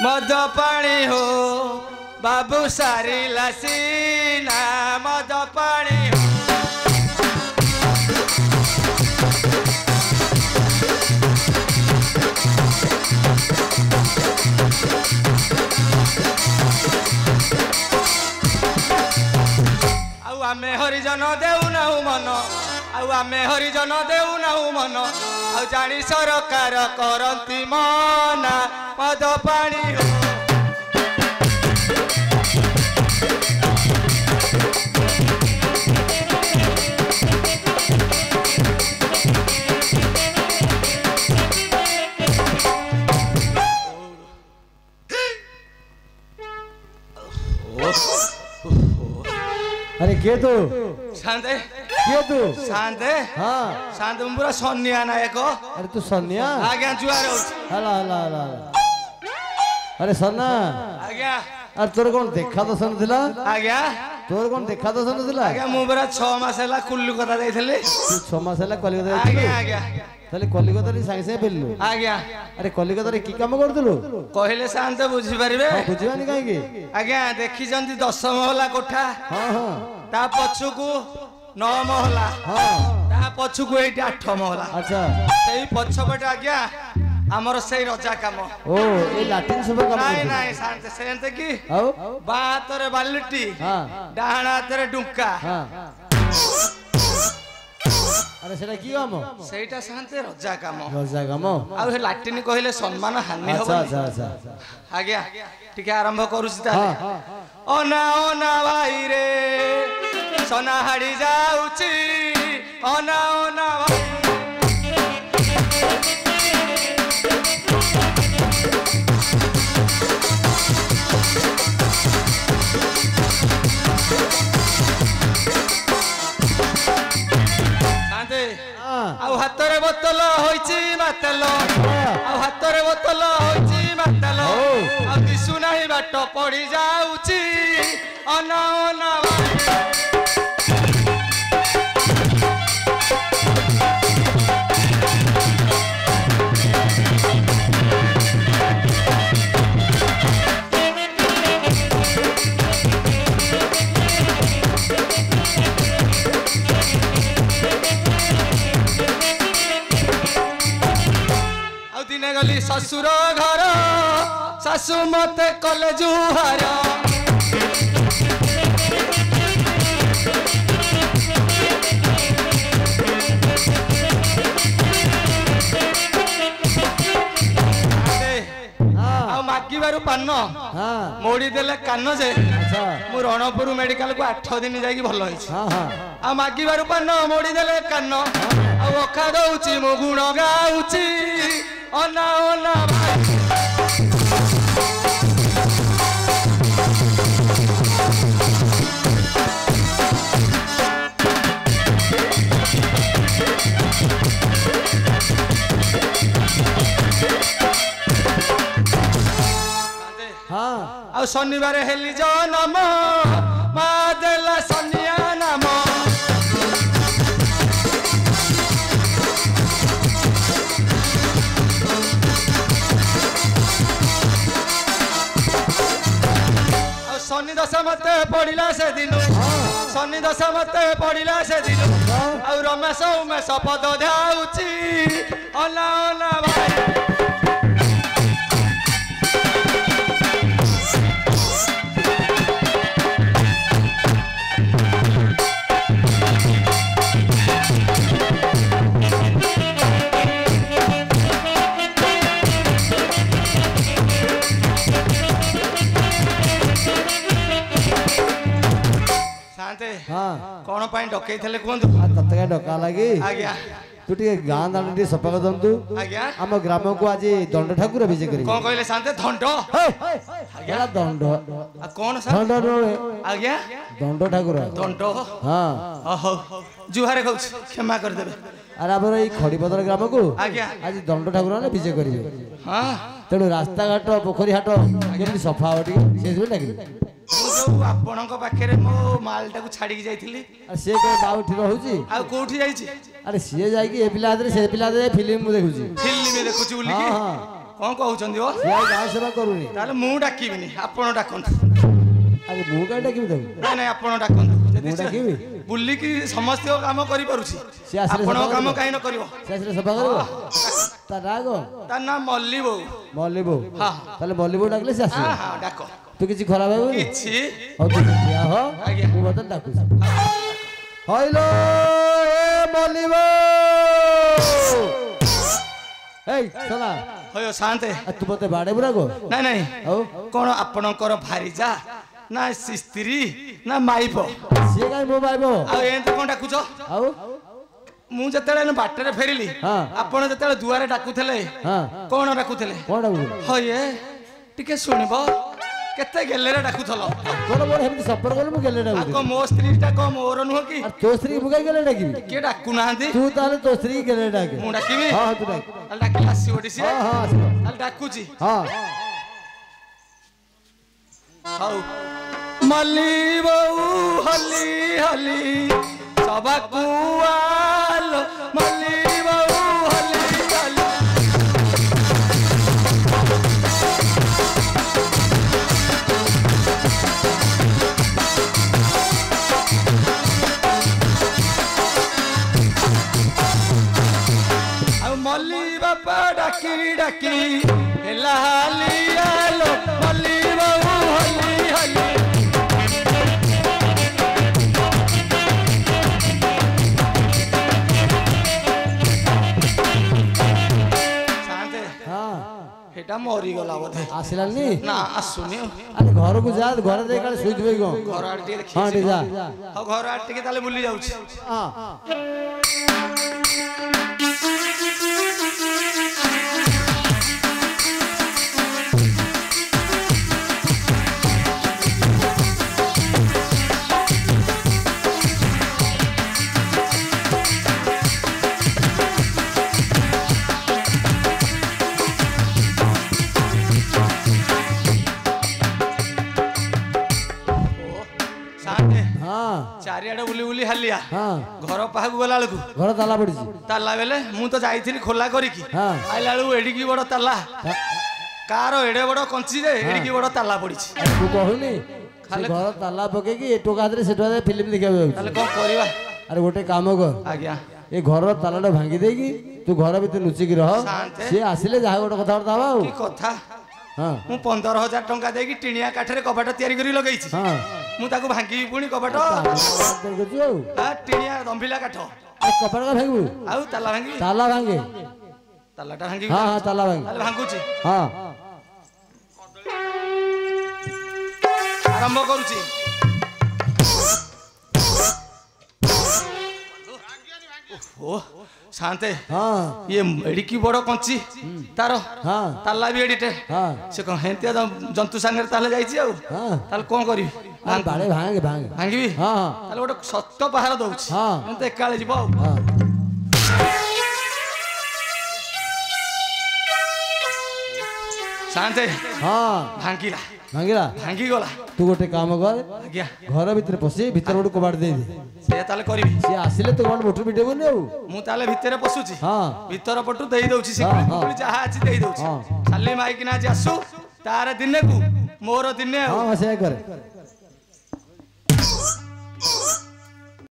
मद पानी हो बाबू सारी लसीना मद पानी हो आमे हरिजन देउना मन आमे हरिजन देउना मन आ जानी सरकार करती मना मद पानी हो अरे के तू शांते के तू शांते हाँ शांत पूरा सन्या नायक अरे तू सन्या आज्ञा जुआर हला हला हला अरे सन्ना आज्ञा अरे तोर कौन देखा तो सन थिला आज्ञा तोर कौन देखा तो सन थिला आज्ञा मु पूरा 6 मास हला कलिकता जाइथले तू 6 मास हला कलिकता आज्ञा जाइथले आज्ञा ताले कलिकता रे सांगे सांगे बेललु आज्ञा अरे कलिकता रे की काम करथलु कहले शांत बुझी परिबे बुझिबानी काहे के आज्ञा देखि जंती 10 महला कोठा हां हां ता पछुकू 9 महला हां ता पछुकू 8 महला अच्छा सेई पछपट आज्ञा हमर सेई रजा काम ओ ए लाटिन सब काम नहीं नहीं शांत सेंते की आओ बातरे बालटी हां डाहणा हातरे डुंका हां अरे सेटा की काम सेटा शांते रजा काम रजा काम आ हे लाटिन कहले सम्मान हानि अच्छा होबो अच्छा अच्छा आज्ञा टिके आरंभ करूची ताले ओना ओना भाई रे सोना हाड़ी जाउची ओना ओना भाई आउ हातरे बोतल होइची मातल आउ हातरे बोतल होइची मातल आ दिसु नाही बाट पड़ी जाउची अना अना दिने गली ससुर घर सासु मते कले जुहार मागिबारु पान मोड़ी देले कान जे मु रणपुर मेडिकल को 8 दिन जाई भल होइछ आ मागिबारु पान मोड़ी देले कान आ ओखा दउची मु गुण गाउची ओना ओना भाई हाँ आ शनिवार हेली जनम मा देला सनिया नाम शनि दशा मते पड़िला से दिन शनि दशा मते पड़िला से दिन आ रमेश उमेश पद ध्याउची ओला ओला भाई हाँ कौन पाई डकई थले कोंदु ततका डका लागी आज्ञा तू टे गां दांड टे सफा कर दंतु आज्ञा हम ग्राम को आज दंड ठाकुर विजय करी कौन कहले शांते धंड आज्ञा दंड आ कौन सा दंड आज्ञा दंड ठाकुर दंड हां ओहो जुहारे कहू क्षमा कर देबे अरे हमर ई खड़ीपदर ग्राम को आज्ञा आज दंड ठाकुर ने विजय करी हां तेणु रास्ता घाट पोखरी हाट केमती सफा होटी से डाकिली जो आपणक पाखे मो मालटा को छाड़ी जाइली सी कहीं बाउठी रोची आ कोठी जाइछि अरे सी जाइए ए पिला से पिला फिल्म देखुची फिल्म देखुछि बुली हां କଣ କହୁଛନ୍ତି ଓ ସିଏ ଆଉ ଗାଁ ସେବା କରୁନି ତାହେଲେ ମୁଁ ଡାକିବିନି ଆପଣ ଡାକନ୍ତୁ ଆରେ ମୁଁ କାହିଁ ଡାକିବି ତାକୁ ନାଇଁ ନାଇଁ ଆପଣ ଡାକନ୍ତୁ ମୁଁ ଡାକିବି ବୁଲିକି ସମସ୍ତଙ୍କ କାମ କରିପାରୁଛି ସିଏ ଆସିଲେ ଆପଣଙ୍କ ସଫା କାମ କରିବ? କାହିଁ ନ କରିବ ସେ ଆସିଲେ ସଫା କରିବ ତା ନାଁ କଣ ତା ନାଁ ମଲ୍ଲି ବୋଉ ମଲ୍ଲି ବୋଉ ହଁ ତାହେଲେ ମଲ୍ଲି ବୋଉ ଡାକିଲେ ସେ ଆସିବ ହଁ ହଁ ଡାକ ତୁ କିଛି ଖରାପ ହେବନି କିଛି ହଉ ତୁ ଠିଆ ହ ଆଜ୍ଞା। ମୁଁ ବର୍ତ୍ତମାନ ଡାକୁଛି ହଇଲୋ ଏ ମଲ୍ଲି ବୋଉ ଏଇ ଶୁଣା ହୟ ଶାନ୍ତେ ତୁ ମତେ ବାଡେ ବୁରାକ ନାଇଁ ନାଇଁ ଆଉ କଣ ଆପଣଙ୍କର ଭାରିଜା ନା ସ୍ତ୍ରୀ ନା ମାଇପ ସିଏ କାହିଁ ମୋ ଭାଇବ ଆଉ ଏମିତି କଣ ଡାକୁଛ ଆଉ ମୁଁ ଯେତେବେଳେ ବାଟରେ ଫେରିଲି ହଁ। ଆପଣ ଯେତେବେଳେ ଦୁଆରେ ଡାକୁଥିଲେ ହଁ କଣ ଡାକୁଥିଲେ କଣ ଡାକୁଛୁ ହଏ ଟିକେ ଶୁଣିବ କେତେ ଗେଲେରେ ଡାକୁଥଲ ତୋର ମୋର ଏମିତି ସମ୍ପର୍କ କଲେ ମୁଁ ଗେଲେ ଆଉ ଡାକୁଛି କଣ ମୋ ସ୍ତ୍ରୀ ଟା କଣ ମୋର ନୁହଁ କି ଆଉ ତୋ ସ୍ତ୍ରୀ ମୁଁ କାହିଁ ଗେଲେ ଡାକିବି କିଏ ଡାକୁନାହାନ୍ତି ତୁ ତାହେଲେ ତୋ ସ୍ତ୍ରୀ ଗେଲେ ଡାକେ ମୁଁ ଡାକିବି ହଁ ତୁ ଡାକ ତାହେଲେ ଡାକିଲେ ଆସିବ ସିଏ ହଁ ହଁ ଆସିବ ତାହେଲେ ଡାକୁଛି ହଁ ହଉ ମଲ୍ଲି ବୋଉ ହଲି ହଲି ସବାକୁ ଆଲୋ ମଲ୍ଲି ବୋଉ ହଲି ହଲି ଆଉ ମଲ୍ଲି ବାପା ଡାକି ଡାକି ହେଲା ହାଲି ଆଲୋ ମଲ୍ଲି ବୋଉ ହଲି ହଲି ଶାନ୍ତେ ହଁ ଏଟା ମରିଗଲା ବୋଧେ ଆସିଲାନି ନା ଆସୁନି ଆଉ। ଆରେ ଘରକୁ ଯା ଘରେ ଯାଇ କାଳେ ଶୋଇଥିବ କି କଣ ଘର ଆଡେ ଟିକେ ଦେଖି ହଁ ଟିକେ ଯା ହଉ ଘର ଆଡେ ଟିକେ ତାହେଲେ ବୁଲି ଯାଉଛି ହଁ ଶାନ୍ତେ ହଁ ଚାରିଆଡେ ବୁଲି ବୁଲି ହାଲିଆ ହଁ ଘର ପାଖକୁ ଗଲା ବେଳକୁ ଘର ତାଲା ପଡିଛି ତାଲା ବେଲେ ମୁଁ ତ ଯାଇଥିଲି ଖୋଲା କରିକି ହଁ ଆଇଲା ବେଳକୁ ଏଡିକି ବଡ ତାଲା କାର ଏଡେ ବଡ କଞ୍ଚି ଯେ ଏଡିକି ବଡ ତାଲା ପଡିଛି ତୁ କହୁନି ସେ ଘର ତାଲା ପକେଇକି ଏଠୁ ହାତରେ ସେଠୁ ହାତରେ ଫିଲ୍ମ ଦେଖିବାକୁ ତାହେଲେ ଯାଉଛି କଣ କରିବା ଆରେ ଗୋଟେ କାମ କର ଆଜ୍ଞା ଏ ଘରର ତାଲାଟା ଭାଙ୍ଗି ଦେଇକି ତୁ ଘର ଭିତରେ ଲୁଚିକି ରହ ଶାନ୍ତେ। ସିଏ ଆସିଲେ ଯାହା ଗୋଟେ କଥାବାର୍ତ୍ତା ହବା ଆଉ କି କଥା ହଁ ମୁଁ 15,000 ଟଙ୍କା ଦେଇକି ଟିଣିଆ କାଠରେ କବାଟ ତିଆରି କରି ଲଗେଇଛି ହଁ ମୁଁ ତାକୁ ଭାଙ୍ଗିବି ପୁଣି କବାଟ ଦେଖୁଛୁ ଆଉ ଟିଣିଆ ଦମ୍ଭିଲା କାଠ କପାଳ କା ଭାଙ୍ଗିବୁ ଆଉ ତାଲା ଭାଙ୍ଗିବି ତାଲା ଭାଙ୍ଗେ ତାଲାଟା ଭାଙ୍ଗିବି ହଁ ହଁ ତାଲା ଭାଙ୍ଗେ ତାହେଲେ ଭାଙ୍ଗୁଛି ହଁ ଆରମ୍ଭ କରୁଛି ଓ ଶାନ୍ତେ ହଁ ଇଏ ଏଡିକି ବଡ କଞ୍ଚି ତାର ହଁ ତାଲା ବି ଏଡିଟେ ହଁ ସେ କଣ ହେନ୍ତିଆ ଜନ୍ତୁ ସାଙ୍ଗରେ ତାହେଲେ ଯାଇଛି ଆଉ ହଁ ତାହେଲେ କଣ କରିବି ଆରେ ବାଡେ ଭାଙ୍ଗେ ଭାଙ୍ଗେ ଭାଙ୍ଗିବି ହଁ ତାହେଲେ ଗୋଟେ ସତ ପାହାର ଦଉଛି ହଁ ଏମିତି ଏକାଳେ ଯିବ ଆଉ ହଁ ଶାନ୍ତେ ହଁ ଭାଙ୍ଗିଲା ଭାଙ୍ଗିଲା ଭାଙ୍ଗିଗଲା ତୁ ଗୋଟେ କାମ କର ଆଜ୍ଞା ଘର ଭିତରେ ପଶି ଭିତରେ ଗୋଟେ କବାଟ ଦେଇଦେ ସେଇଆ ତାହେଲେ କରିବି ସିଏ ଆସିଲେ ତୁ କଣ ମୋଟର ପିଟେଇବୁନି ଆଉ ମୁଁ ତାହେଲେ ଭିତରେ ପଶୁଛି ହଁ ଭିତର ପଟୁ ଦେଇ ଦଉଛି ହଁ, ହଁ। ଯାହା ଅଛି ଦେଇ ଦଉଛି ହଁ। ଖାଲି ମାଇକିନା ଆଜି ଆସୁ ତାର ଦିନେକୁ ମୋର ଦିନେ ଆଉ ହଁ ସେଇଆ କରେ